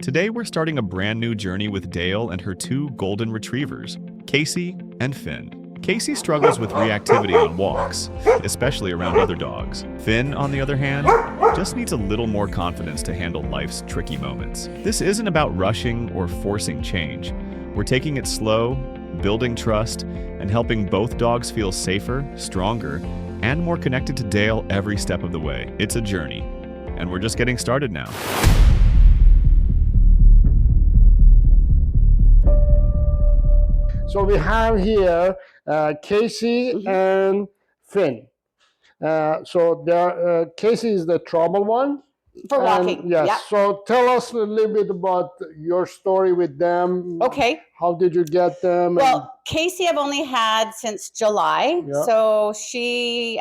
Today we're starting a brand new journey with Dale and her two golden retrievers, Casey and Finn. Casey struggles with reactivity on walks, especially around other dogs. Finn, on the other hand, just needs a little more confidence to handle life's tricky moments. This isn't about rushing or forcing change. We're taking it slow, building trust, and helping both dogs feel safer, stronger, and more connected to Dale every step of the way. It's a journey, and we're just getting started now. So we have here Casey and Finn. Casey is the trouble one. For walking. Yes. Yep. So tell us a little bit about your story with them. Okay. How did you get them? Well, Casey I've only had since July. Yeah. So she,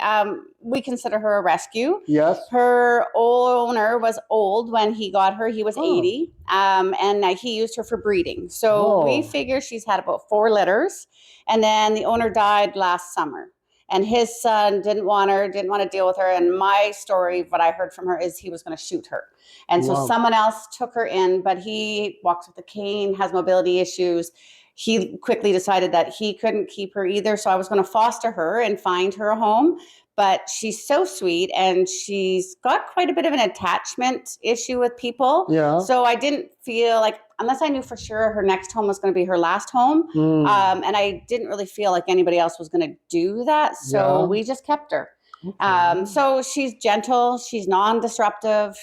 we consider her a rescue. Yes. Her owner was old when he got her. He was 80. And he used her for breeding. So we figure she's had about 4 litters. And then the owner died last summer. And his son didn't want to deal with her. And my story, what I heard from her, is he was going to shoot her. And so someone else took her in, but he walks with a cane, has mobility issues. He quickly decided that he couldn't keep her either. So I was going to foster her and find her a home. But she's so sweet, and she's got quite a bit of an attachment issue with people. Yeah. So I didn't feel like, unless I knew for sure her next home was going to be her last home, and I didn't really feel like anybody else was going to do that. So we just kept her. Okay. So she's gentle. She's non-disruptive.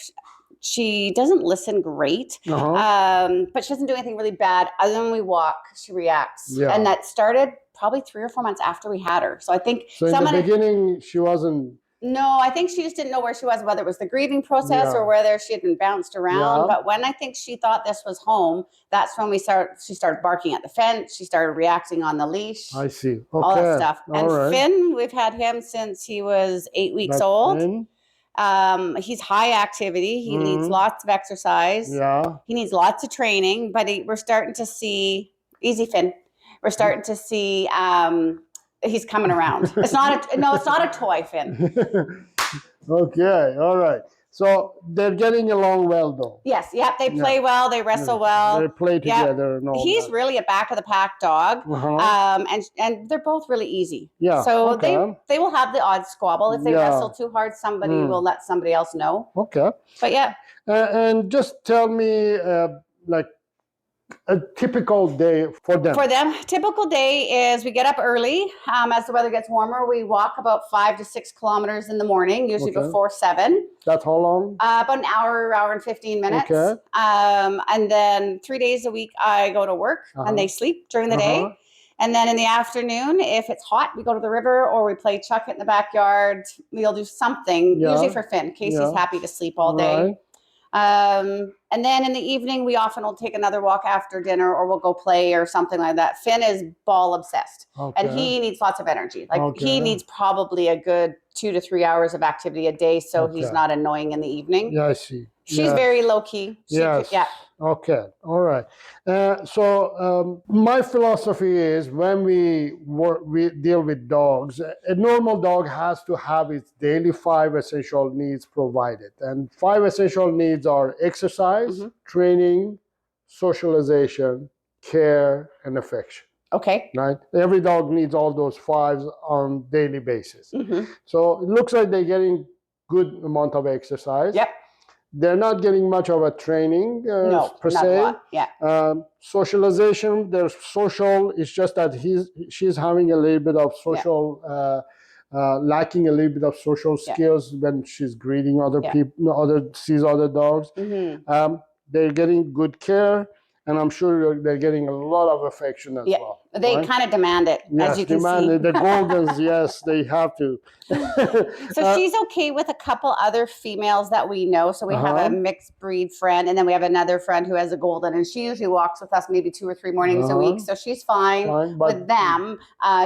She doesn't listen great, but she doesn't do anything really bad. Other than we walk, she reacts. Yeah. And that started probably 3 or 4 months after we had her. So I think in the beginning, she wasn't. No, I think she just didn't know where she was, whether it was the grieving process or whether she had been bounced around. Yeah. But when I think she thought this was home, that's when she started barking at the fence. She started reacting on the leash. I see. Okay. All that stuff. And right. Finn, we've had him since he was 8 weeks old. Finn. He's high activity. He needs lots of exercise. Yeah. He needs lots of training, but we're starting to see, easy Finn. We're starting to see he's coming around. It's not a toy, Finn. Okay, all right. So they're getting along well, though. Yes, yep. They play well. They wrestle well. They play together. Yep. And all He's that. really a back of the pack dog, and they're both really easy. Yeah. So they will have the odd squabble if they wrestle too hard. Somebody will let somebody else know. Okay. But yeah. And just tell me, like, a typical day for them. For them, typical day is we get up early. As the weather gets warmer, we walk about 5 to 6 kilometers in the morning, usually before 7. That's how long? About an hour and 15 minutes. Okay. And then 3 days a week, I go to work and they sleep during the day. And then in the afternoon, if it's hot, we go to the river or we play chuck it in the backyard. We'll do something, usually for Finn. Casey's happy to sleep all day. Right. And then in the evening, we often will take another walk after dinner or we'll go play or something like that. Finn is ball obsessed and he needs lots of energy. Like he needs probably a good 2 to 3 hours of activity a day. So he's not annoying in the evening. Yeah, I see. She's very low key. Okay. All right. So my philosophy is when we deal with dogs, a normal dog has to have its daily 5 essential needs provided. And 5 essential needs are exercise, training, socialization, care, and affection. Okay. Right? Every dog needs all those 5s on daily basis. So it looks like they're getting good amount of exercise. Yep. They're not getting much of a training per se. A lot. Yeah. Socialization, they're social. It's just that she's having a little bit of social, lacking a little bit of social skills when she's greeting other people, sees other dogs. They're getting good care. And I'm sure they're getting a lot of affection as well. They kind of demand it, as you can see. The Goldens, yes, they have to. So she's okay with a couple other females that we know. So we have a mixed breed friend, and then we have another friend who has a Golden, and she usually walks with us maybe 2 or 3 mornings a week. So she's fine with them.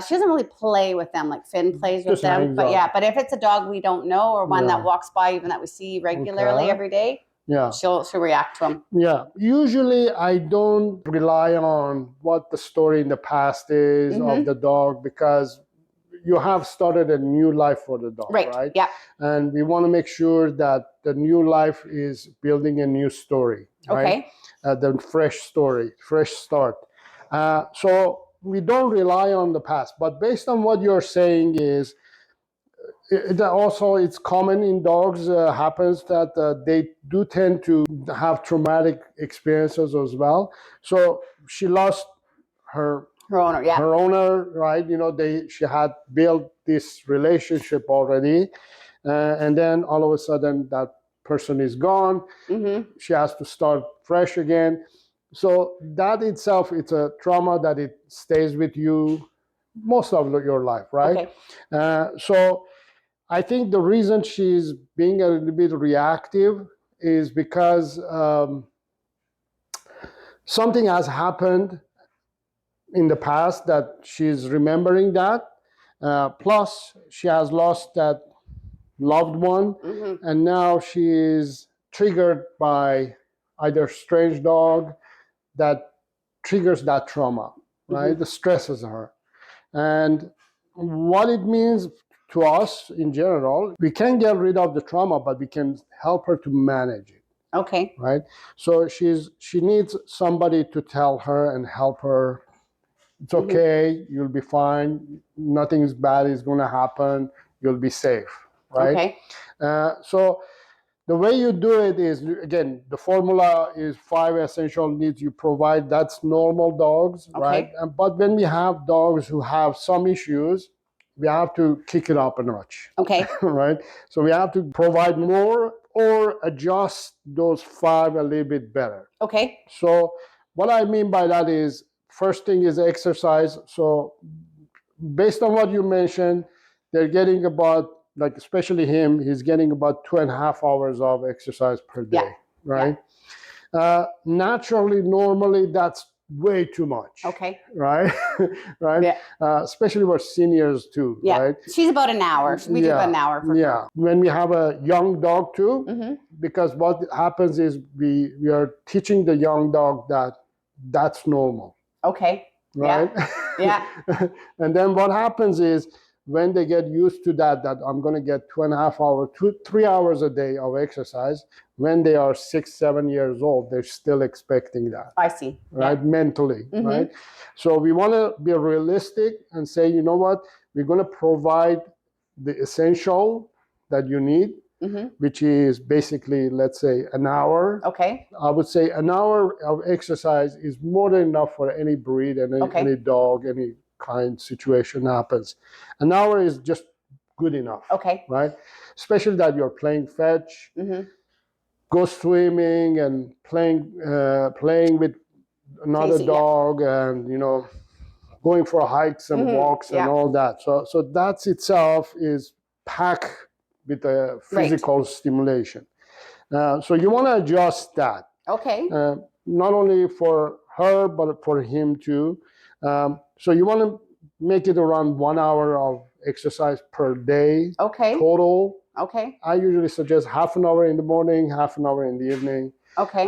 She doesn't really play with them like Finn plays with them. But if it's a dog we don't know or one that walks by even that we see regularly every day, she'll react to them. Yeah. Usually I don't rely on what the story in the past is of the dog because you have started a new life for the dog, right? Yeah. And we want to make sure that the new life is building a new story, right? the fresh start. So we don't rely on the past, but based on what you're saying is, also it's common in dogs, happens that they do tend to have traumatic experiences as well. So she lost her owner, yeah. her owner, right? She had built this relationship already, and then all of a sudden that person is gone. She has to start fresh again. So that itself, it's a trauma that it stays with you most of your life, right? So I think the reason she's being a little bit reactive is because something has happened in the past that she's remembering that. Plus, she has lost that loved one, and now she is triggered by either strange dog that triggers that trauma, right? That stresses her. And what it means to us in general, we can get rid of the trauma, but we can help her to manage it. Okay. Right? So she needs somebody to tell her and help her. It's okay, you'll be fine, nothing bad is going to happen, you'll be safe, right? Okay. So the way you do it is, again, the formula is 5 essential needs you provide. That's normal dogs, right? But when we have dogs who have some issues, we have to kick it up a notch. Okay. Right? So we have to provide more or adjust those 5 a little bit better. Okay. So what I mean by that is, first thing is exercise. So based on what you mentioned, they're getting about, like especially him, he's getting about 2.5 hours of exercise per day, right? Naturally, normally, that's way too much. Okay. Right? Right? Yeah. Especially for seniors too, right? She's about an hour. We do about an hour for her. When we have a young dog too, because what happens is we are teaching the young dog that that's normal. Okay. Right? Yeah. And then what happens is, when they get used to that I'm going to get 2.5 hours, 3 hours a day of exercise, when they are 6, 7 years old, they're still expecting that. I see. Right? Mentally, right? So we want to be realistic and say, you know what, we're going to provide the essential that you need, which is basically, let's say, an hour. Okay. I would say an hour of exercise is more than enough for any breed and any dog, any kind situation happens. An hour is just good enough. Okay. Right? Especially that you're playing fetch, go swimming and playing with another dog, and going for hikes and walks and all that. So that itself is packed with a physical stimulation. So you want to adjust that. Okay. Not only for her, but for him too. So you want to make it around 1 hour of exercise per day. Okay. Total. Okay. I usually suggest half an hour in the morning, half an hour in the evening. Okay.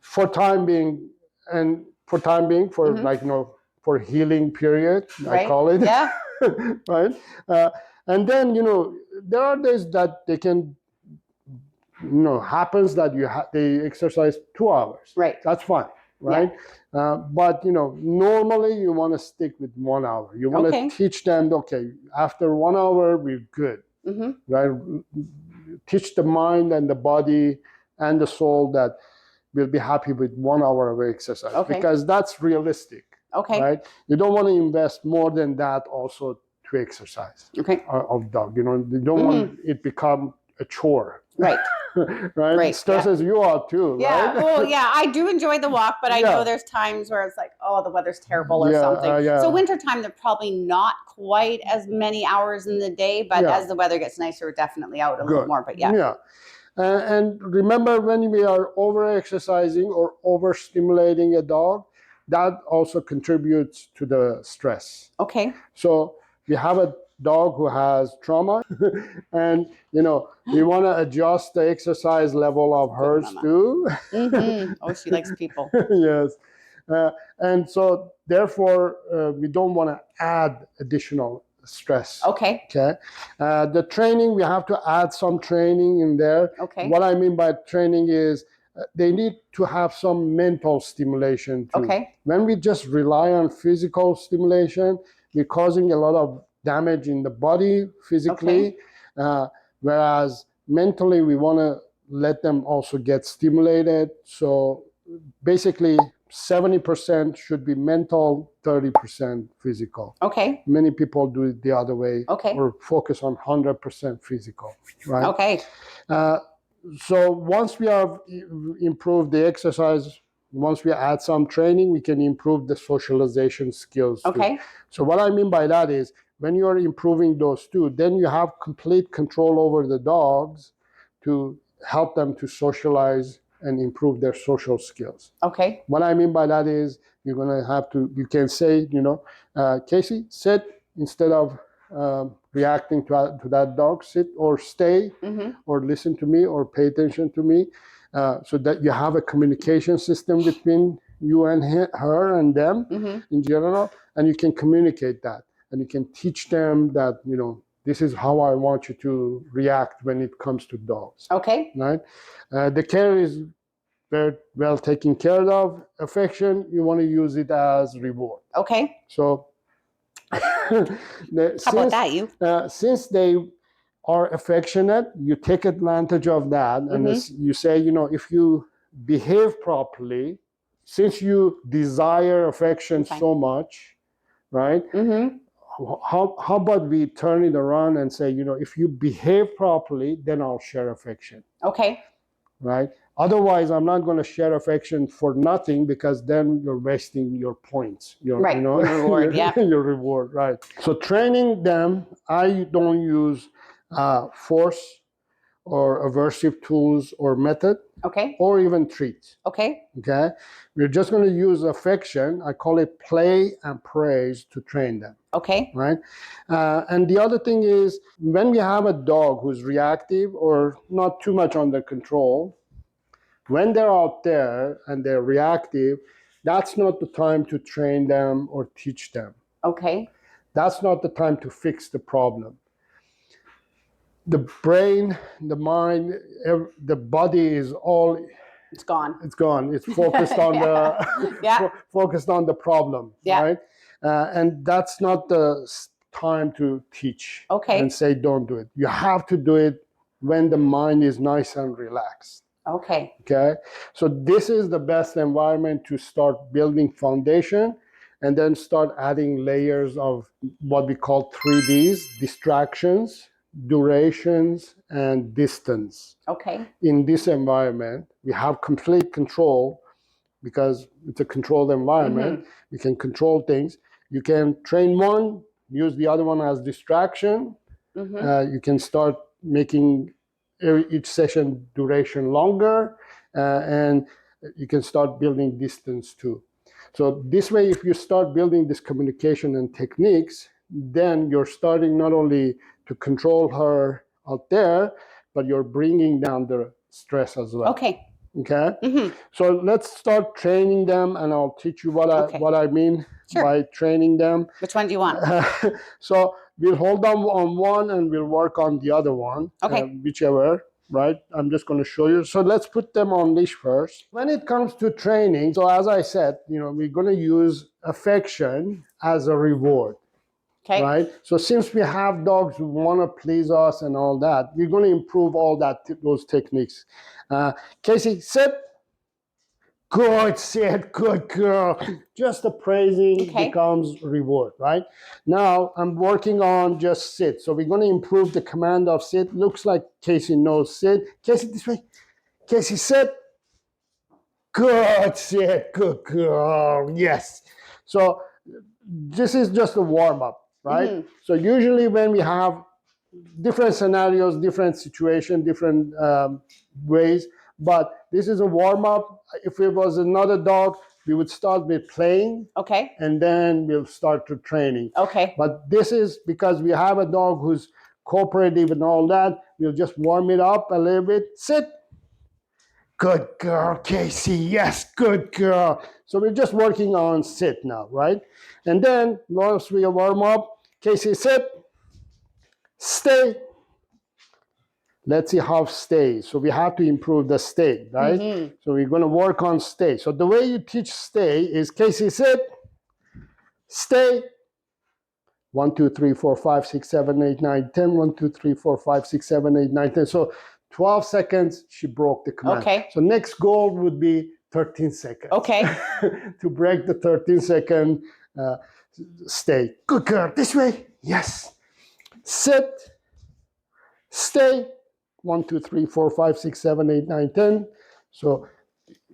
For time being, for for healing period, I call it. Yeah. Right. And then there are days that they can. Happens that they exercise 2 hours. Right. That's fine. Right. Yeah. But normally you want to stick with 1 hour. You want to teach them. Okay, after 1 hour we're good. Right. Teach the mind and the body and the soul that we'll be happy with 1 hour of exercise, because that's realistic. Okay. Right. You don't want to invest more than that also to exercise. Okay. Of dog. You don't want it become a chore. Right. Right? It stresses you out too, right? Well, I do enjoy the walk, but I know there's times where it's like, oh, the weather's terrible or something. So wintertime, they're probably not quite as many hours in the day, but as the weather gets nicer, we're definitely out a little more. But yeah. And remember, when we are over-exercising or over-stimulating a dog, that also contributes to the stress. Okay. So we have a dog who has trauma, and we want to adjust the exercise level of hers too. Oh, she likes people. Yes. And so therefore we don't want to add additional stress. Okay. The training, we have to add some training in there. Okay. What I mean by training is they need to have some mental stimulation too. Okay. When we just rely on physical stimulation, we're causing a lot of damage in the body physically, whereas mentally we want to let them also get stimulated. So basically 70% should be mental, 30% physical. Okay. Many people do it the other way, or focus on 100% physical, right? Okay. So once we have improved the exercise, once we add some training, we can improve the socialization skills too. Okay. So what I mean by that is when you're improving those two, then you have complete control over the dogs to help them to socialize and improve their social skills. Okay. What I mean by that is you're going to have to, you can say, Casey, sit instead of reacting to that dog, sit or stay, or listen to me or pay attention to me, so that you have a communication system between you and her and them in general, and you can communicate that, and you can teach them that, this is how I want you to react when it comes to dogs. Okay. Right? The care is very well taken care of. Affection, you want to use it as reward. Okay. So How about that, you? Since they are affectionate, you take advantage of that, and you say, if you behave properly, since you desire affection so much, right? How about we turn it around and say, if you behave properly, then I'll share affection. Okay. Right? Otherwise, I'm not going to share affection for nothing, because then you're wasting your points. Your reward, your reward, right? So training them, I don't use force or aversive tools or method. Okay. Or even treats. Okay. Okay. We're just going to use affection. I call it play and praise to train them. Okay. Right. And the other thing is, when we have a dog who's reactive or not too much under control, when they're out there and they're reactive, that's not the time to train them or teach them. Okay. That's not the time to fix the problem. The brain, the mind, the body is all... It's gone. It's gone. It's focused on focused on the problem, right? And that's not the time to teach and say don't do it. You have to do it when the mind is nice and relaxed. Okay. Okay. So this is the best environment to start building foundation, and then start adding layers of what we call 3Ds: distractions, durations, and distance. Okay. In this environment, we have complete control, because it's a controlled environment. You can control things. You can train one, use the other one as distraction. You can start making each session duration longer, and you can start building distance too. So this way, if you start building this communication and techniques, then you're starting not only to control her out there, but you're bringing down the stress as well. Okay. Okay. So let's start training them, and I'll teach you what I mean by training them. Which one do you want? So we'll hold on one and we'll work on the other one. Okay. Whichever. Right. I'm just going to show you. So let's put them on leash first. When it comes to training, so as I said, we're going to use affection as a reward. Okay. Right. So since we have dogs who want to please us and all that, we're going to improve all those techniques. Casey, sit. Good, sit. Good girl. Just the praising becomes reward, right? Now I'm working on just sit. So we're going to improve the command of sit. Looks like Casey knows sit. Casey, this way. Casey, sit. Good, sit. Good girl. Yes. So this is just a warm up. Right? So usually when we have different scenarios, different situations, different ways, but this is a warm-up. If it was another dog, we would start with playing, and then we'll start to training. But this is because we have a dog who's cooperative and all that, we'll just warm it up a little bit. Sit. Good girl, Casey. Yes, good girl. So we're just working on sit now, right? And then once we warm up, Casey, sit, stay, Let's see how stay. So we have to improve the stay, right? Mm-hmm. So we're going to work on stay. So the way you teach stay is Casey, sit, stay. 1, 2, 3, 4, 5, 6, 7, 8, 9, 10. 1, 2, 3, 4, 5, 6, 7, 8, 9, 10. So 12 seconds, she broke the command. Okay. So next goal would be 13 seconds. Okay. To break the 13-second stay. Good girl. This way. Yes. Sit. Stay. 1, 2, 3, 4, 5, 6, 7, 8, 9, 10. So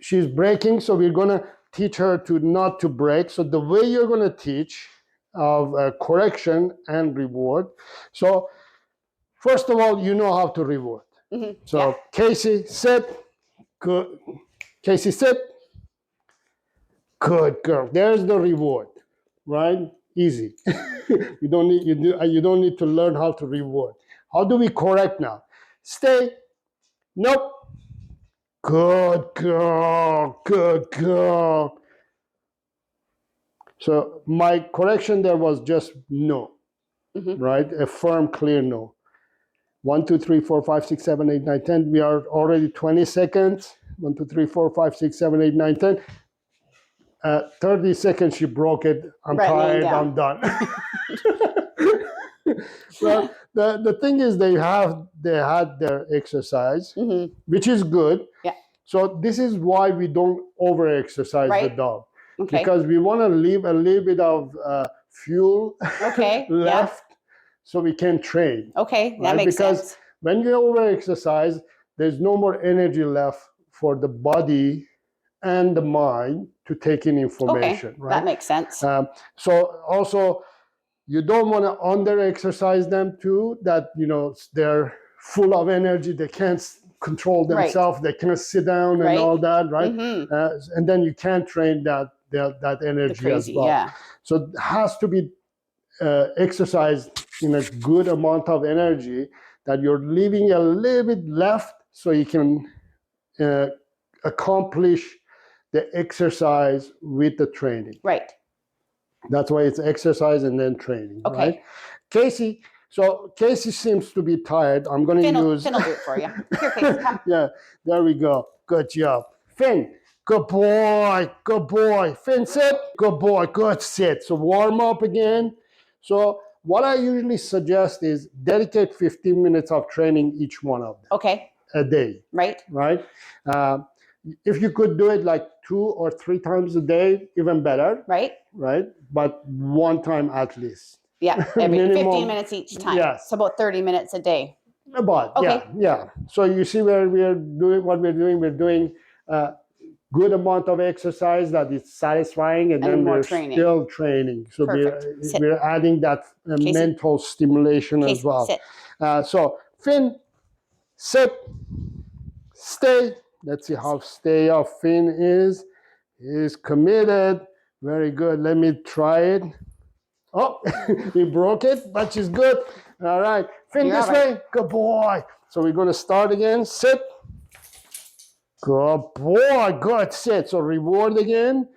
she's breaking. So we're going to teach her to not to break. So the way you're going to teach of correction and reward. So first of all, you know how to reward. Mm-hmm. So Yeah. Casey, sit. Good. Casey, sit. Good girl. There's the reward, right? Easy. you don't need to learn how to reward. How do we correct now? Stay. Nope. Good girl. Good girl. So my correction there was just no, right? A firm, clear no. 1, 2, 3, 4, 5, 6, 7, 8, 9, 10. We are already 20 seconds. 1, 2, 3, 4, 5, 6, 7, 8, 9, 10. 30 seconds, she broke it. I'm tired. I'm done. Well, the thing is, they had their exercise, which is good. Yeah. So this is why we don't over-exercise the dog. Okay. Because we want to leave a little bit of fuel left so we can train. Okay, that makes because sense. When you over-exercise, there's no more energy left for the body and the mind to take in information. Okay, right? that makes sense. So also, you don't want to under-exercise them too, that they're full of energy, they can't control themselves, they can't sit down and all that, right? And then you can't train that energy as well. Yeah. So it has to be exercised in a good amount of energy that you're leaving a little bit left so you can accomplish the exercise with the training. Right. That's why it's exercise and then training. Okay. Right? Casey seems to be tired. I'm going to use... Finn will do it for you. Here, Casey, come. Yeah, there we go. Good job. Finn, good boy. Good boy. Finn, sit. Good boy. Good sit. So warm up again. So what I usually suggest is dedicate 15 minutes of training each one of them. Okay. A day. Right. Right? If you could do it like 2 or 3 times a day, even better. Right. Right? But one time at least. Yeah, every Minimum, 15 minutes each time. Yes. So about 30 minutes a day. About, Okay. yeah. So you see where we are doing what we're doing. We're doing a good amount of exercise that is satisfying, and then we're still training. So we're adding that mental stimulation as well. Sit. So Finn, sit, stay. Let's see how stay of Finn is. He's committed. Very good. Let me try it. Oh, he broke it, but she's good. All right. Finn, this way. Good boy. So we're going to start again. Sit. Good boy. Good. Sit. So reward again.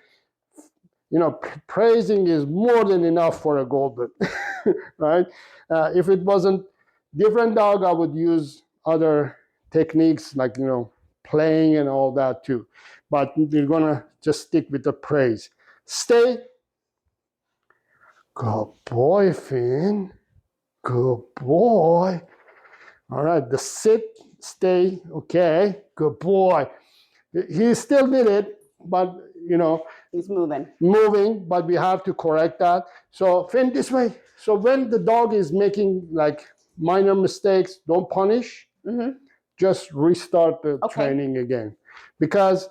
Praising is more than enough for a golden, right? If it wasn't different dog, I would use other techniques like, playing and all that too. But we're going to just stick with the praise. Stay. Good boy, Finn. Good boy. All right, the sit, stay, okay. Good boy. He still did it, but, he's moving, but we have to correct that. So, Finn, this way. So when the dog is making like minor mistakes, don't punish. Just restart the training again. Because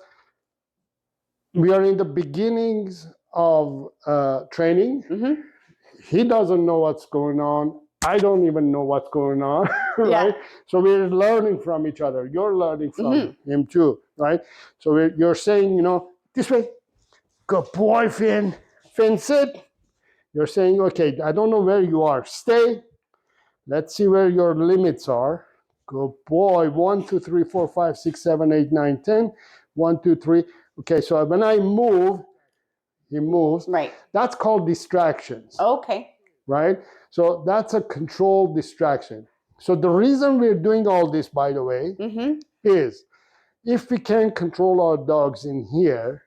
we are in the beginnings of training. He doesn't know what's going on. I don't even know what's going on, right? Yeah. So we're learning from each other. You're learning from him too, right? So you're saying, this way. Good boy, Finn. Finn, sit. You're saying, okay, I don't know where you are. Stay. Let's see where your limits are. Good boy. 1, 2, 3, 4, 5, 6, 7, 8, 9, 10. 1, 2, 3. Okay, so when I move, he moves. Right. That's called distractions. Okay. Right? So that's a controlled distraction. So the reason we're doing all this, by the way, is if we can control our dogs in here,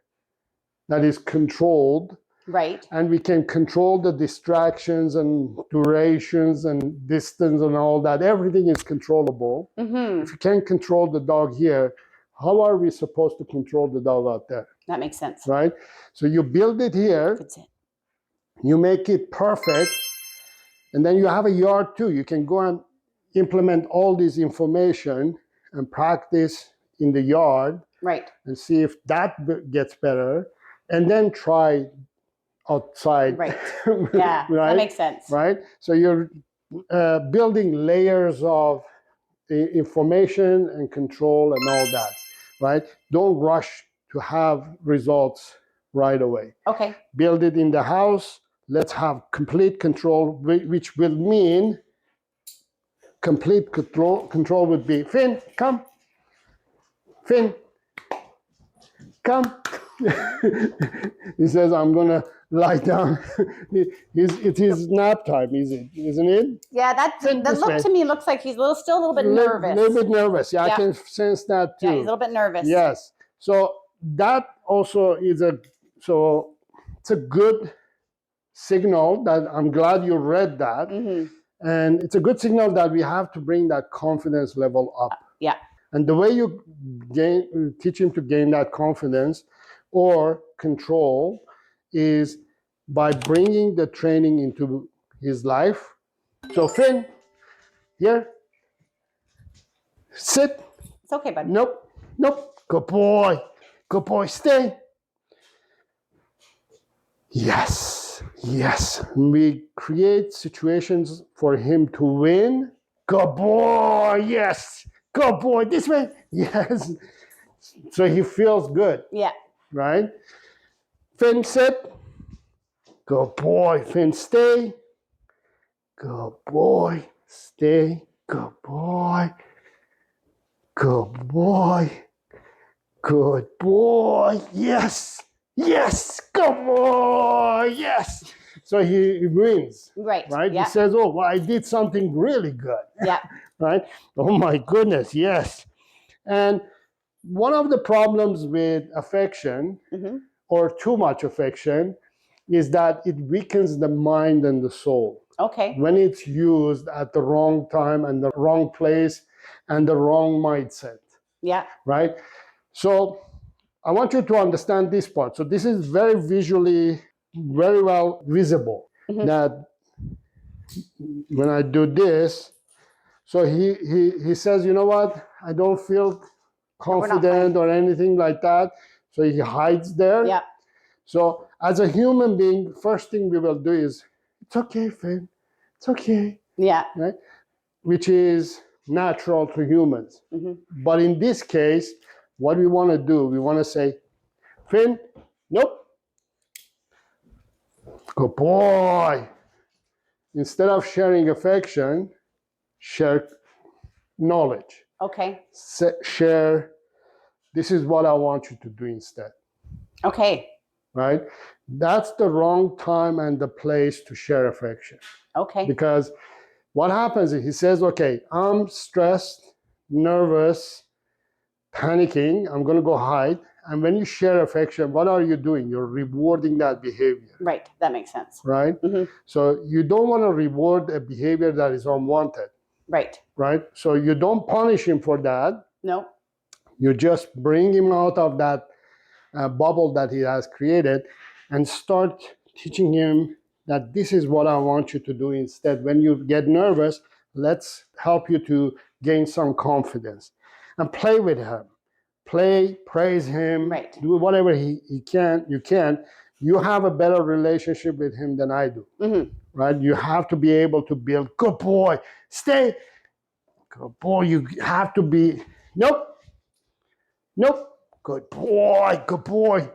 that is controlled, Right. and we can control the distractions and durations and distance and all that, everything is controllable. If you can't control the dog here, how are we supposed to control the dog out there? That makes sense. Right? So you build it here, Good sit. you make it perfect, and then you have a yard too. You can go and implement all this information and practice in the yard. Right. And see if that gets better, and then try outside. Right. Yeah, Right? that makes sense. Right? So you're building layers of information and control and all that, right? Don't rush to have results right away. Okay. Build it in the house. Let's have complete control, which will mean complete control would be, Finn, come. Finn, come. He says, I'm going to lie down. It is nap time, isn't it? Yeah, that look to me looks like he's still a little bit nervous. A little bit nervous. Yeah, I can sense that too. Yeah, he's a little bit nervous. Yes. So that also is it's a good signal that I'm glad you read that. And it's a good signal that we have to bring that confidence level up. Yeah. And the way you teach him to gain that confidence or control is by bringing the training into his life. So Finn, here, sit. It's okay, bud. Nope. Good boy, stay. Yes. We create situations for him to win. Good boy, yes. Good boy, this way. Yes. So he feels good. Yeah. Right? Finn, sit. Good boy. Finn, stay. Good boy. Stay. Good boy. Good boy. Good boy. Yes. Good boy. Yes. So he wins. Right. Yeah. He says, oh, well, I did something really good. Yeah. Right? Oh my goodness, yes. And one of the problems with affection or too much affection is that it weakens the mind and the soul. Okay. When it's used at the wrong time and the wrong place and the wrong mindset. Yeah. Right? So I want you to understand this part. So this is very visually, very well visible that when I do this, so he says, you know what? I don't feel confident or anything like that. So he hides there. Yeah. So as a human being, first thing we will do is, it's okay, Finn. It's okay. Yeah. Right? Which is natural to humans. But in this case, what we want to do, we want to say, Finn, nope. Good boy. Instead of sharing affection, share knowledge. Okay. Share, this is what I want you to do instead. Okay. Right? That's the wrong time and the place to share affection. Okay. Because what happens is he says, okay, I'm stressed, nervous, panicking, I'm going to go hide. And when you share affection, what are you doing? You're rewarding that behavior. Right. That makes sense. Right? So you don't want to reward a behavior that is unwanted. Right. Right? So you don't punish him for that. No. You just bring him out of that bubble that he has created and start teaching him that this is what I want you to do instead. When you get nervous, let's help you to gain some confidence. And play with him. Praise him, right. Do whatever you can. You have a better relationship with him than I do, right? You have to be able to build, good boy, stay, good boy, you have to be, nope, good boy,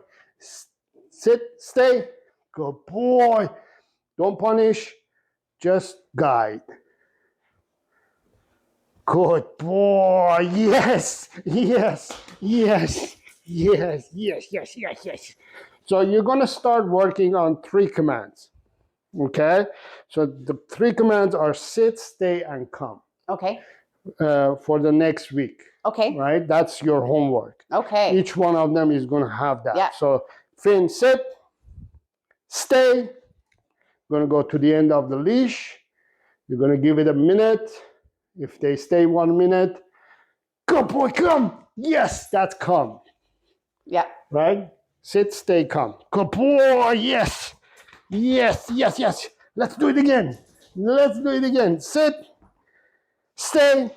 sit, stay, good boy, don't punish, just guide. Good boy. Yes. So you're going to start working on 3 commands. Okay? So the 3 commands are sit, stay, and come. Okay. For the next week. Okay. Right? That's your homework. Okay. Each one of them is going to have that. Yeah. So Finn, sit, stay. Going to go to the end of the leash. You're going to give it a minute. If they stay 1 minute, good boy, come. Yes, that's come. Yeah. Right? Sit, stay, come. Good boy, yes. Yes, yes, yes. Let's do it again. Let's do it again. Sit, stay.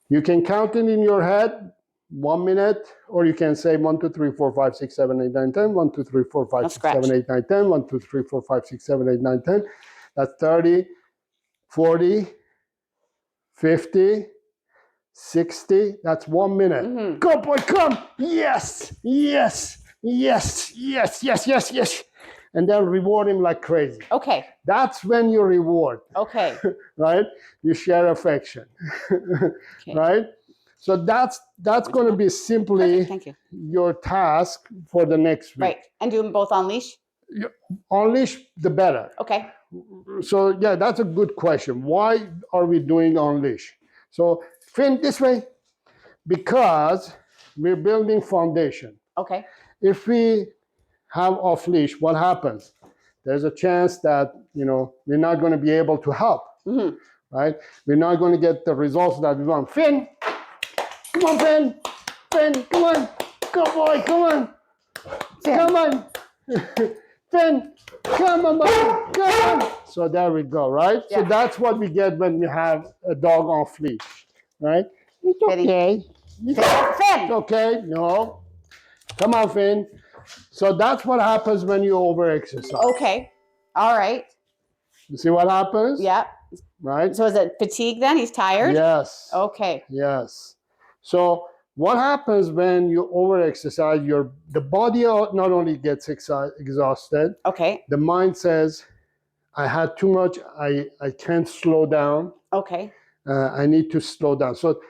You can count it in your head, 1 minute, or you can say 1, 2, 3, 4, 5, 6, 7, 8, 9, 10. 1, 2, 3, 4, 5, 6, 7, 8, 9, 10. 1, 2, 3, 4, 5, 6, 7, 8, 9, 10. That's 30, 40, 50, 60. That's 1 minute. Mm-hmm. Go, boy, come. Yes, yes, yes, yes, yes, yes, yes. And then reward him like crazy. Okay. That's when you reward. Okay. Right? You share affection. Okay. Right? So that's going to be simply Perfect. Thank you. your task for the next week. Right. And do them both on leash? On leash, the better. Okay. So yeah, that's a good question. Why are we doing on leash? So Finn, this way, because we're building foundation. Okay. If we have off leash, what happens? There's a chance that we're not going to be able to help. Mm-hmm. Right? We're not going to get the results that we want. Finn, come on, Finn. Finn, come on. Good boy, come on. Finn. Come on. Finn, come on, buddy. Come on. So there we go, right? Yeah. So that's what we get when we have a dog off leash, right? It's okay. Finn. Okay, no. Come on, Finn. So that's what happens when you over-exercise. Okay. All right. You see what happens? Yeah. Right? So is it fatigue then? He's tired? Yes. Okay. Yes. So what happens when you over-exercise, the body not only gets exhausted, Okay. the mind says, I had too much, I can't slow down, Okay. I need to slow down. So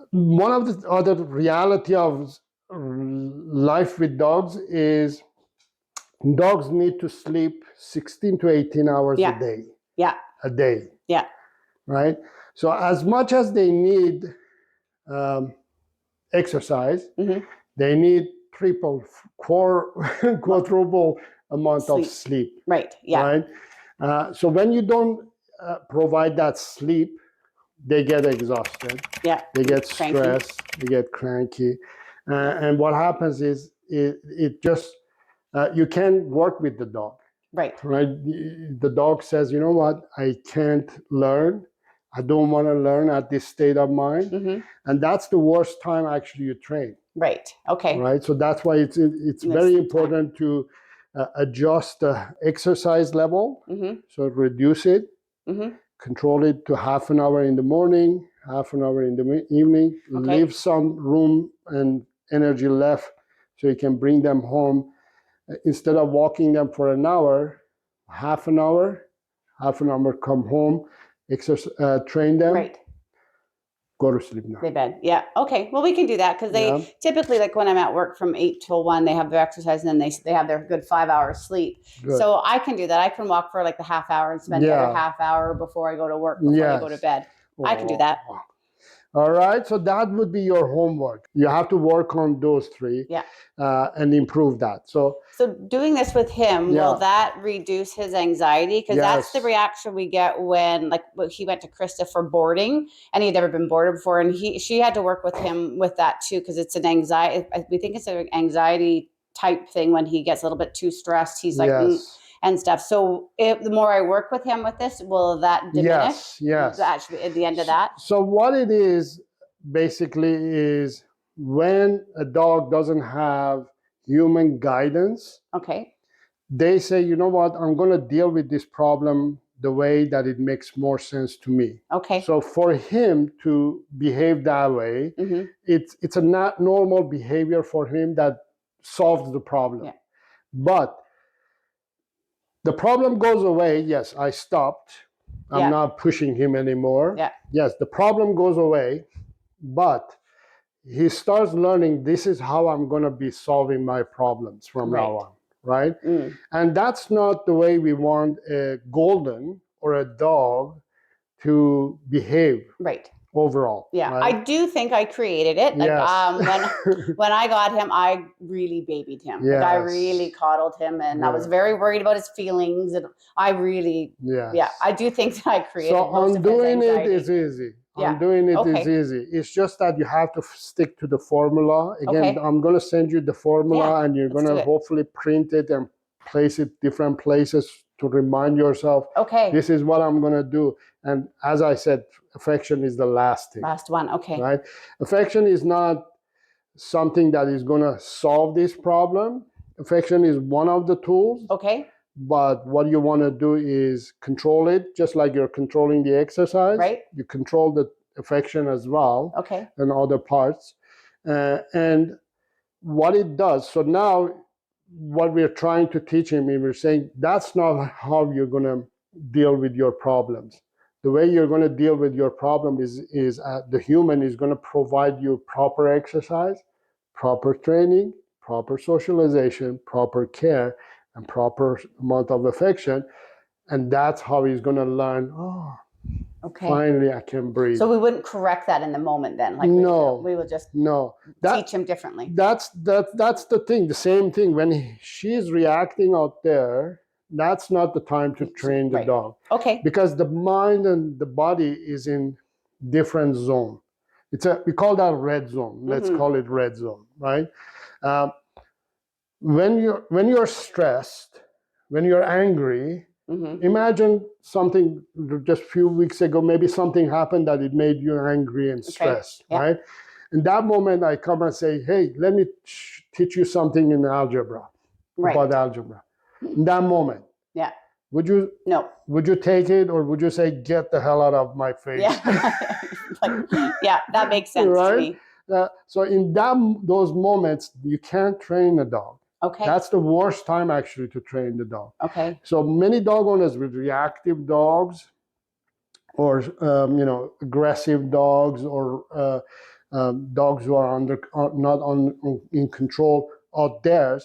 one of the other reality of life with dogs is dogs need to sleep 16 to 18 hours Yeah. a day. Yeah. A day. Yeah. Right? So as much as they need exercise, Mm-hmm. they need quadruple amount of sleep. Right. Yeah. Right? So when you don't provide that sleep, they get exhausted. Yeah. They get Cranky. stressed. They get cranky. And what happens is it just, you can't work with the dog. Right. Right? The dog says, you know what? I can't learn. I don't want to learn at this state of mind. Mm-hmm. And that's the worst time actually you train. Right. Okay. Right. So that's why it's very important to adjust the exercise level. Mm-hmm. So reduce it, Mm-hmm. control it to half an hour in the morning, half an hour in the evening, Okay. leave some room and energy left so you can bring them home. Instead of walking them for an hour, half an hour, come home, train them. Right. Go to sleep now. They bed. Yeah. Okay. Well, we can do that because they typically, like when I'm at work from 8 till 1, they have their exercise and then they have their good 5 hours sleep. Good. So I can do that. I can walk for like the half hour and spend the other half hour before I go to work, before I go to bed. I can do that. All right. So that would be your homework. You have to work on those 3 and improve that. So doing this with him, will that reduce his anxiety? Because that's the reaction we get when, like, he went to Krista for boarding, and he'd never been boarded before, and she had to work with him with that too, because it's an anxiety. We think it's an anxiety type thing when he gets a little bit too stressed. He's like, and stuff. So the more I work with him with this, will that diminish? Yes. Actually, at the end of that. So what it is basically is when a dog doesn't have human guidance, okay, they say, you know what, I'm going to deal with this problem the way that it makes more sense to me. Okay. So for him to behave that way, it's a not normal behavior for him that solves the problem. Yeah. But the problem goes away. Yes, I stopped. I'm not pushing him anymore. Yeah. Yes, the problem goes away, but he starts learning this is how I'm going to be solving my problems from now on, right? And that's not the way we want a golden or a dog to behave Right. overall. Yeah, right? I do think I created it. Like Yes. when I got him, I really babied him. Like I really Yes. coddled him, and I was Yeah. very worried about his feelings. And I really, Yes. yeah, I do think that I created So most of his undoing it anxiety. is easy. Yeah. Undoing it is Okay. easy. It's just that you have to stick to the formula. Again, Okay. I'm going to send you the formula, Yeah, and you're let's going do to it. hopefully print it and place it different places to remind yourself, Okay. this is what I'm going to do. And as I said, affection is the last thing. Last one. Okay. Right? Affection is not something that is going to solve this problem. Affection is one of the tools. Okay. But what you want to do is control it, just like you're controlling the exercise. Right. You control the affection as well. Okay. And other parts. And what it does, so now what we're trying to teach him, we're saying that's not how you're going to deal with your problems. The way you're going to deal with your problem is the human is going to provide you proper exercise, proper training, proper socialization, proper care, and proper amount of affection. And that's how he's going to learn, oh, Okay. finally I can breathe. So we wouldn't correct that in the moment then? Like No. we would just teach him differently. That's the thing. The same thing. When she's reacting out there, that's not the time to train the dog. Okay. Because the mind and the body is in different zone. We call that red zone. Let's call it red zone, right? When you're stressed, when you're angry, imagine something just a few weeks ago, maybe something happened that it made you angry and stressed, right? In that moment, I come and say, hey, let me teach you something in algebra, about algebra. In that moment, would you take it, or would you say, get the hell out of my face? Yeah, that makes sense to me. So in those moments, you can't train a dog. Okay. That's the worst time actually to train the dog. Okay. So many dog owners with reactive dogs, or aggressive dogs, or dogs who are not in control out there,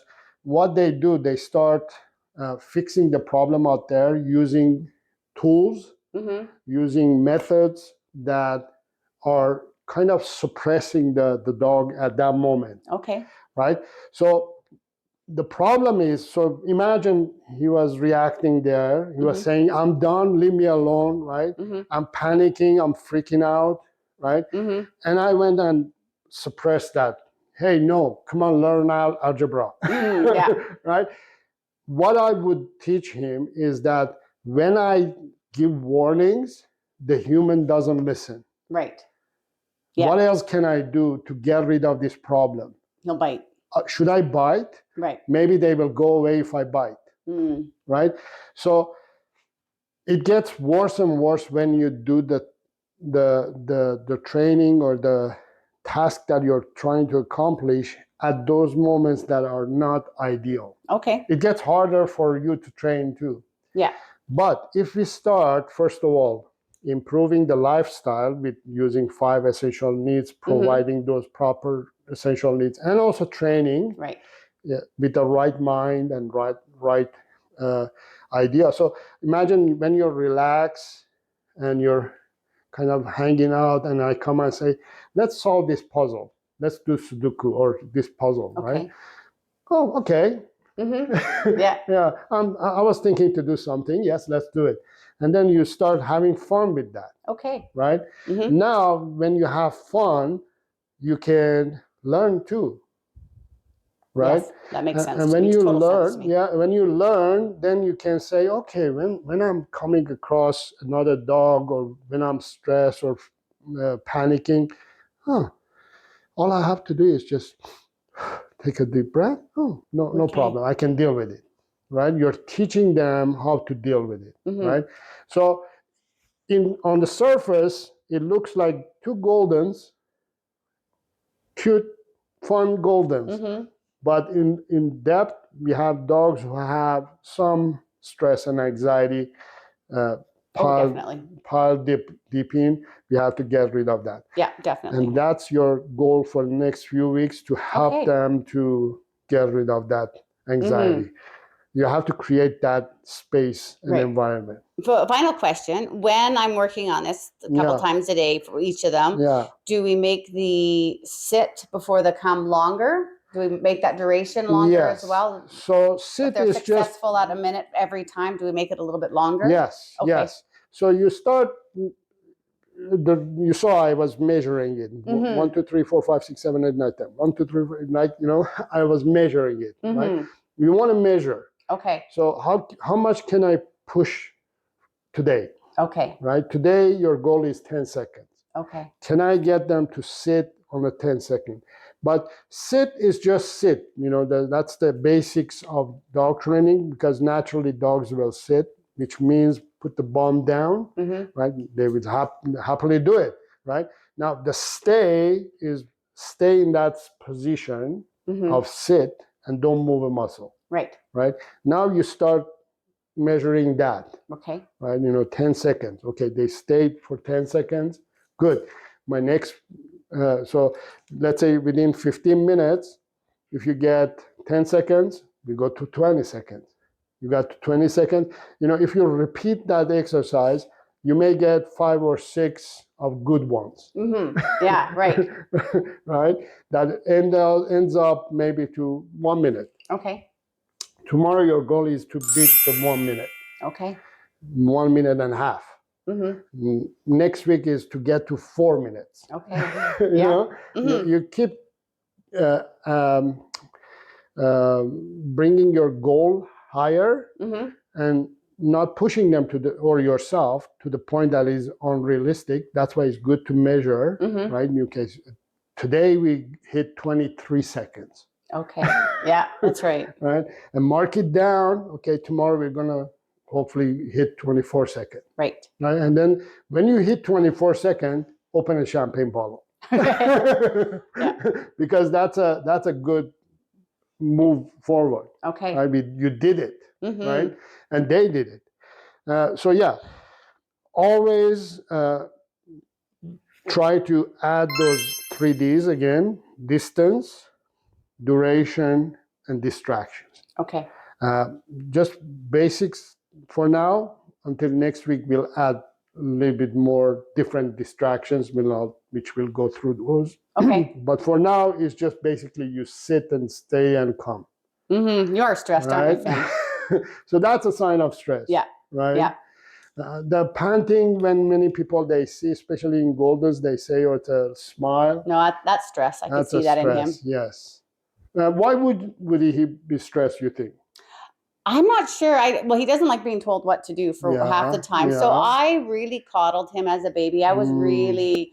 what they do, they start fixing the problem out there using tools, using methods that are kind of suppressing the dog at that moment. Okay. Right? So the problem is, so imagine he was reacting there. He was saying, I'm done, leave me alone, right? I'm panicking, I'm freaking out, right? And I went and suppressed that. Hey, no, come on, learn algebra. Right? What I would teach him is that when I give warnings, the human doesn't listen. Right. Yeah. What else can I do to get rid of this problem? He'll bite. Should I bite? Right. Maybe they will go away if I bite. Right? So it gets worse and worse when you do the training or the task that you're trying to accomplish at those moments that are not ideal. Okay. It gets harder for you to train too. Yeah. But if we start, first of all, improving the lifestyle with using 5 essential needs, providing those proper essential needs, and also training with the right mind and right idea. So imagine when you're relaxed and you're kind of hanging out, and I come and say, let's solve this puzzle. Let's do Sudoku or this puzzle, right? Oh, okay. Yeah. I was thinking to do something. Yes, let's do it. And then you start having fun with that. Okay. Right? Now, when you have fun, you can learn too. Right? Yes, that makes sense. And when you learn, sense when you learn, then you can say, okay, when I'm coming across another dog, or when I'm stressed or panicking, all I have to do is just take a deep breath. Oh, no problem. I can deal with it. Right? You're teaching them how to deal with it. Right? So on the surface, it looks like 2 Goldens, cute, fun Goldens. But in depth, we have dogs who have some stress and anxiety piled deep in. We have to get rid of that. Yeah, definitely. And that's your goal for the next few weeks, to help them to get rid of that anxiety. You have to create that space and Right. environment. Final question. When I'm working on this a couple times a day for each of them, do we make the sit before the come longer? Do we make that duration longer as well? So sit if they're is successful at a minute every time, do we make it a little bit longer? Yes, yes. So you start, you saw I was measuring it. 1, 2, 3, 4, 5, 6, 7, 8, 9, 10. 1, 2, 3, 4, 9, I was measuring it, right? You want to measure. Okay. So how much can I push today? Okay. Right? Today, your goal is 10 seconds. Okay. Can I get them to sit on a 10-second? But sit is just sit. That's the basics of dog training, because naturally dogs will sit, which means put the bum down, right? They would happily do it, right? Now, the stay is stay in that position of sit and don't move a muscle. Right. Right? Now you start measuring that. Okay. Right? 10 seconds. Okay, they stayed for 10 seconds. Good. My next, so let's say within 15 minutes, if you get 10 seconds, we go to 20 seconds. You got to 20 seconds. If you repeat that exercise, you may get 5 or 6 of good ones. Yeah, right. Right? That ends up maybe to 1 minute. Okay. Tomorrow, your goal is to beat the 1 minute. Okay. 1 minute and a half. Next week is to get to 4 minutes. Okay. You keep bringing your goal higher and not pushing them or yourself to the point that is unrealistic. That's why it's good to measure, right? In your case, today we hit 23 seconds. Okay. Yeah, that's right. Right? And mark it down. Okay, tomorrow we're going to hopefully hit 24 seconds. Right. Right? And then when you hit 24 seconds, open a champagne bottle. Because that's a good move forward. Okay. I mean, you did it, right? And they did it. So yeah, always try to add those 3 Ds again: distance, duration, and distractions. Okay. Just basics for now. Until next week, we'll add a little bit more different distractions, which we'll go through those. Okay. But for now, it's just basically you sit and stay and come. You're stressed, aren't you, Finn? So that's a sign of stress. Yeah. Right? Yeah. The panting, when many people they see, especially in Goldens, they say, or it's a smile. No, that's stress. I can see that in him. Yes. Why would he be stressed, you think? I'm not sure. He doesn't like being told what to do for half the time. So I really coddled him as a baby. I was really,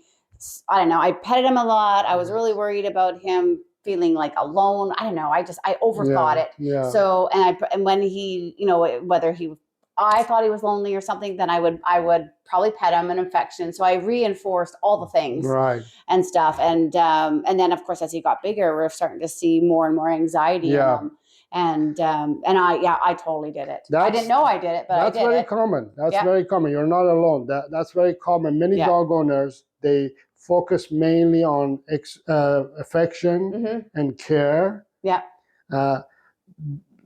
I don't know, I petted him a lot. I was really worried about him feeling like alone. I don't know. I overthought it. Yeah. So, and when he, whether I thought he was lonely or something, then I would probably pet him an affection. So I reinforced all the things and stuff. And then of course, as he got bigger, we're starting to see more and more anxiety in him. And I totally did it. I didn't know I did it, but I did it. That's very common. That's very common. You're not alone. That's very common. Many dog owners, they focus mainly on affection and care. Yeah.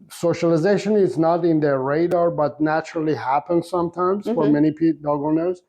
Socialization is not in their radar, but naturally happens sometimes for many dog owners.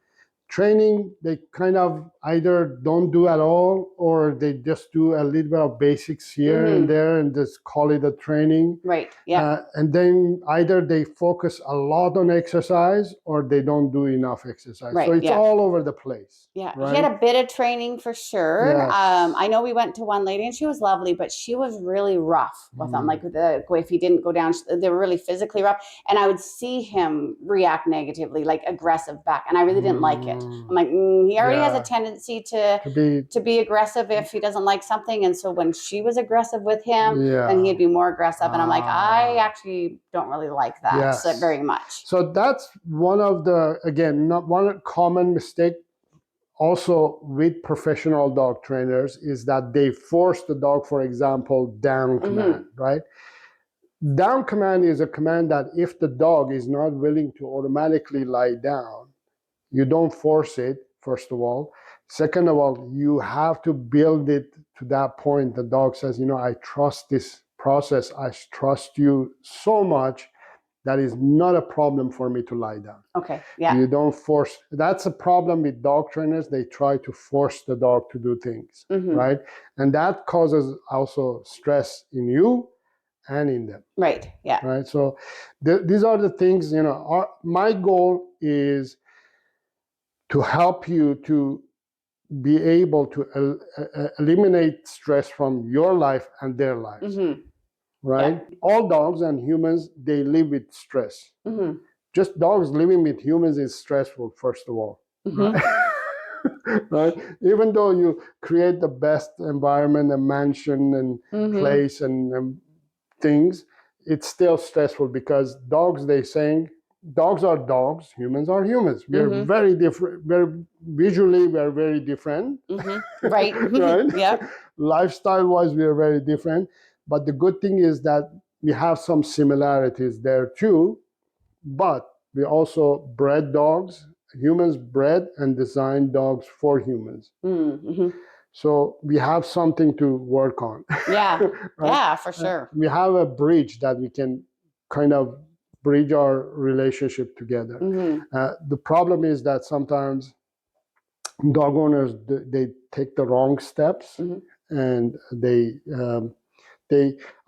Training, they kind of either don't do at all, or they just do a little bit of basics here and there and just call it a training. Right. Yeah. And then either they focus a lot on exercise or they don't do enough exercise. Right. So it's all over the place. Yeah. Right? He had a bit of training for sure. Yes. I know we went to one lady and she was lovely, but she was really rough with him. Like if he didn't go down, they were really physically rough. And I would see him react negatively, like aggressive back. And I really didn't like it. I'm like, he already has a tendency to be aggressive if he doesn't like something. And so when she was aggressive with him, then he'd be more aggressive. And I'm like, I actually don't really like that very much. So that's one of the, again, not one common mistake also with professional dog trainers is that they force the dog, for example, down command, right? Down command is a command that if the dog is not willing to automatically lie down, you don't force it, first of all. Second of all, you have to build it to that point. The dog says, I trust this process. I trust you so much that is not a problem for me to lie down. Okay. Yeah. You don't force. That's a problem with dog trainers. They try to force the dog to do things, right? And that causes also stress in you and in them. Right. Yeah. Right. So these are the things, my goal is to help you to be able to eliminate stress from your life and their lives. Right? Yeah. All dogs and humans, they live with stress. Just dogs living with humans is stressful, first of all. Right? Right? Even though you create the best environment, a mansion and place and things, it's still stressful because dogs, they saying, dogs are dogs, humans are humans. We are very different. Visually, we are very different. Right. Right? Yep. Lifestyle-wise, we are very different. But the good thing is that we have some similarities there too. But we also bred dogs. Humans bred and designed dogs for humans. So we have something to work on. Yeah. Right? Yeah, for sure. We have a bridge that we can kind of bridge our relationship together. The problem is that sometimes dog owners, they take the wrong steps and they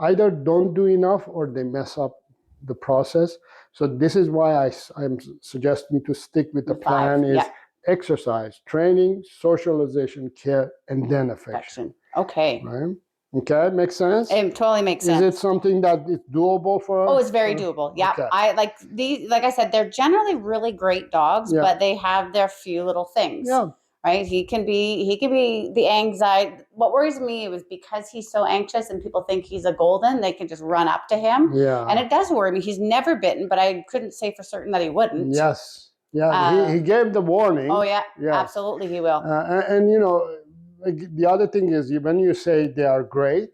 either don't do enough or they mess up the process. So this is why I'm suggesting to stick with the plan is exercise, training, socialization, care, and then affection. Okay. Right? Okay, makes sense? It totally makes sense. Is it something that is doable for us? Oh, it's very doable. Yeah. Okay. I like these, like I said, they're generally really great dogs, but they have their few little things. Yeah. Right? He can be the anxiety. What worries me was because he's so anxious and people think he's a golden, they can just run up to him. Yeah. And it does worry me. He's never bitten, but I couldn't say for certain that he wouldn't. Yes. Yeah. He gave the warning. Oh yeah. Yes. Absolutely he will. And the other thing is when you say they are great,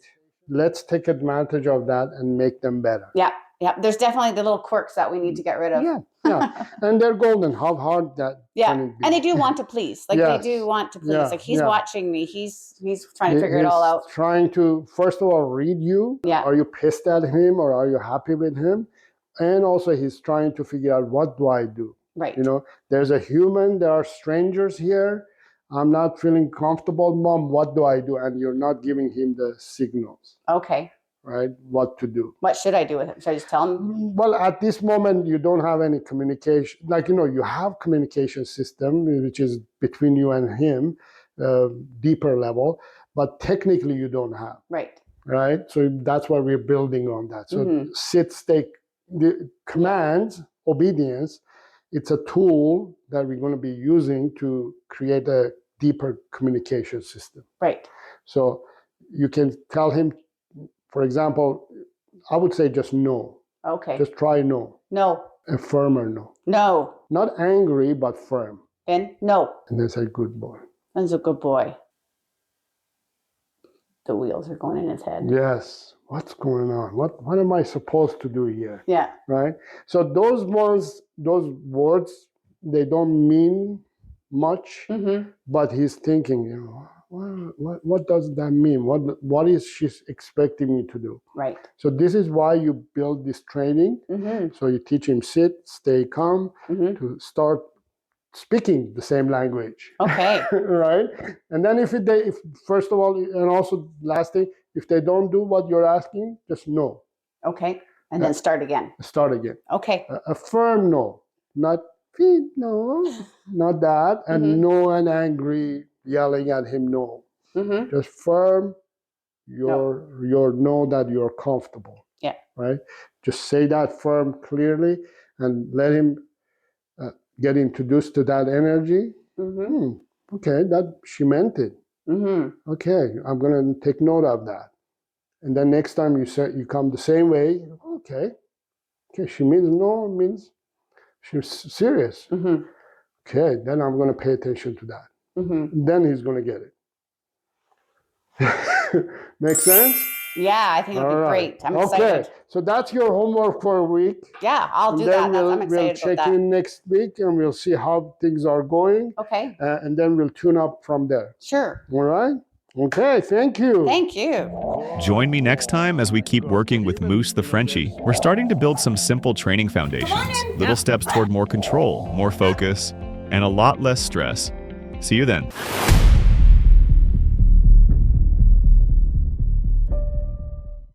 let's take advantage of that and make them better. Yeah. Yeah. There's definitely the little quirks that we need to get rid of. Yeah. Yeah. And they're golden. How hard that can it be? And they do want to please. Like they do want to please. Yeah. Like he's watching me. He's trying to figure it all out. Trying to, first of all, read you. Yeah. Are you pissed at him or are you happy with him? And also he's trying to figure out, what do I do? Right. There's a human, there are strangers here. I'm not feeling comfortable, Mom. What do I do? And you're not giving him the signals. Okay. Right? What to do. What should I do with him? Should I just tell him? Well, at this moment, you don't have any communication. Like, you have communication system, which is between you and him, deeper level. But technically, you don't have. Right. Right? So that's why we're building on that. So sit, stay, the commands, obedience, it's a tool that we're going to be using to create a deeper communication system. Right. So you can tell him, for example, I would say just no. Okay. Just try no. No. A firmer no. No. Not angry, but firm. And no. And then say, good boy. That's a good boy. The wheels are going in his head. Yes. What's going on? What am I supposed to do here? Yeah. Right? So those words, they don't mean much, but he's thinking, what does that mean? What is she expecting me to do? Right. So this is why you build this training. So you teach him sit, stay calm, to start speaking the same language. Okay. Right? And then if first of all, and also last thing, if they don't do what you're asking, just no. Okay. And then start again. Start again. Okay. A firm no, not no, not that, and no and angry yelling at him no. Just firm your no that you're comfortable. Yeah. Right? Just say that firm clearly and let him get introduced to that energy. Okay, that she meant it. Okay, I'm gonna take note of that. And then next time you come the same way. Okay, she means no, means she's serious. Okay, then I'm gonna pay attention to that. Then he's gonna get it. Make sense? Yeah, I think it'd be great. I'm excited. Okay, so that's your homework for a week. Yeah, I'll do that. I'm excited we'll about check that. in next week and we'll see how things are going. Okay. And then we'll tune up from there. Sure. All right? Okay, thank you. Thank you. Join me next time as we keep working with Moose the Frenchie. We're starting to build some simple training foundations, little steps toward more control, more focus, and a lot less stress. See you then.